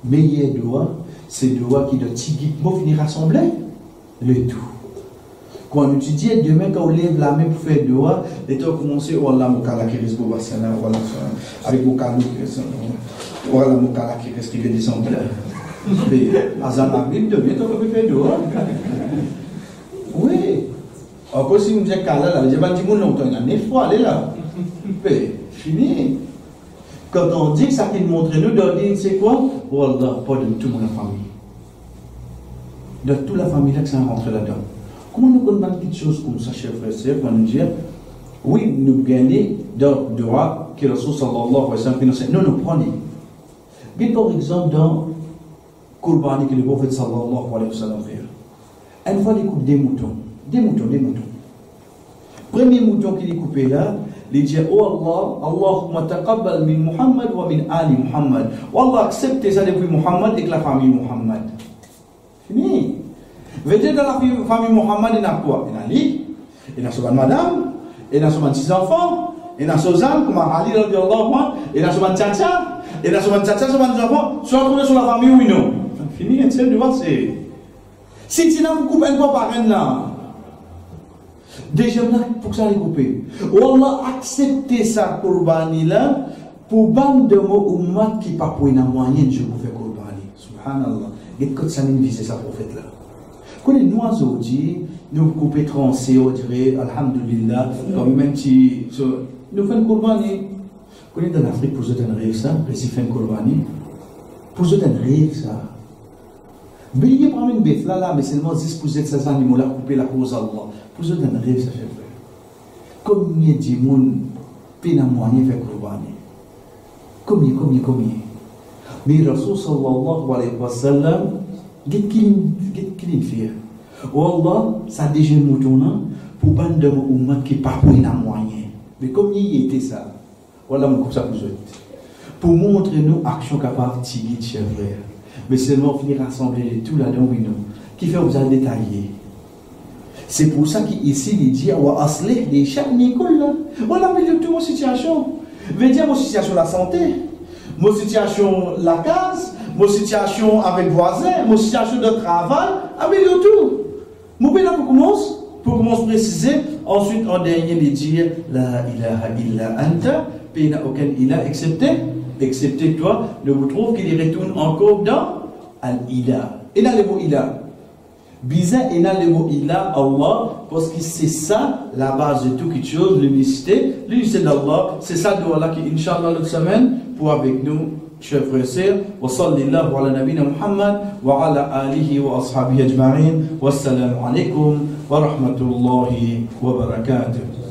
Meilleur doigt, c'est le doigt qui doit typiquement finir rassembler le tout. Quand on dit demain, quand on lève la main pour faire le doigt, les temps commencer, voilà mon cas qui reste au bassin, voilà, avec mon cas qui reste, voilà mon cas qui reste qui veut descendre là. Mais, à Zanabim, demain, on peut faire le doigt. Oui. Encore si vous me dites qu'à là, je vais dire, longtemps, il y a 9 fois, allez là. Mais, fini. Quand on dit que ça qu'il montre nous, on dit, c'est quoi? Wallah, pas de toute la famille. De toute la famille là que ça rentre là-dedans. Comment nous connaissons des choses comme ça, chers frères et sœurs, pour nous dire, oui, nous gagnons dans le droit que Rasul sallallahu alayhi wa sallam, nous nous prenons. Mais par exemple, dans Qurbani que le prophète sallallahu alayhi wa sallam fait, une fois, il coupe des moutons. Des moutons. Premier mouton qu'il est coupé là, il dit Oh Allah, Allahumma taqabbal min Muhammad wa min Ali Muhammad. Allah accepte ça depuis Muhammad et la famille Muhammad. Fini. Veut dire dans la famille Muhammad, il y a quoi? Il y a Ali, il y a souvent madame, il y a souvent 6 enfants, il y a Sozan, comme Ali, il y a souvent tchatcha, il y a souvent tchatcha, souvent des enfants, soit trouvé sur la famille ou non. Fini, c'est de voir, c'est. Si tu n'as pas coupé un peu par un là, déjà là, pour que ça les couper. Wallah, accepter ça, Qurbani là, pour bande de mots ummat qui pas pour une moyenne, je vous fais Qurbani. Subhanallah. Et quand ça nous vise ça, prophète là. Quand les noiseaux disent, nous couper trancher, on dirait, Alhamdulillah, comme même si, nous faisons Qurbani. Quand on est en Afrique, pour eux, un rêve ça, ils font Qurbani. Pour eux, un rêve ça. Mais il y a pas une bête là, mais seulement 10% de ces animaux là couper la cause Allah. Pour eux, un rêve ça fait vrai. Comme il y a des gens qui ont moyen de faire Qurbani. Combien. Mais Rasul sallallahu alayhi wa sallam, qu'est-ce qu'il fait? Wallah, ça déjà mouton pour bande de ummat qui pas pour un moyen. Mais comme il était ça, voilà mon coup ça pour montrer nous action capable de tirer de chers frères. Mais seulement venir rassembler tout là-dedans, oui, non. Qui fait vous a détaillé. C'est pour ça qu'ici, il dit, on va asler des chats, Nicole. Voilà, mais de toute mon situation. Je veux dire, mon situation la santé, mon situation la case, mon situation avec voisin, mon situation de travail, avec de tout. Mon père, pour commencer à préciser, ensuite, en dernier, il dit, la ilaha illa anta, il n'y a aucun ilah excepté toi. Je vous trouve qu'il retourne encore dans al-ilah. Et dans le mot ilah. Bizarre et dans le mot ilah, Allah, parce que c'est ça la base de toute chose, l'unicité d'Allah. C'est ça de Allah qui, Inch'Allah, l'autre semaine, pour avec nous, chers frères et sœurs. Wa sallallahu ala nabina Muhammad wa ala alihi wa ashabihi ajma'in. Wassalamu alaikum wa rahmatullahi wa barakatuh.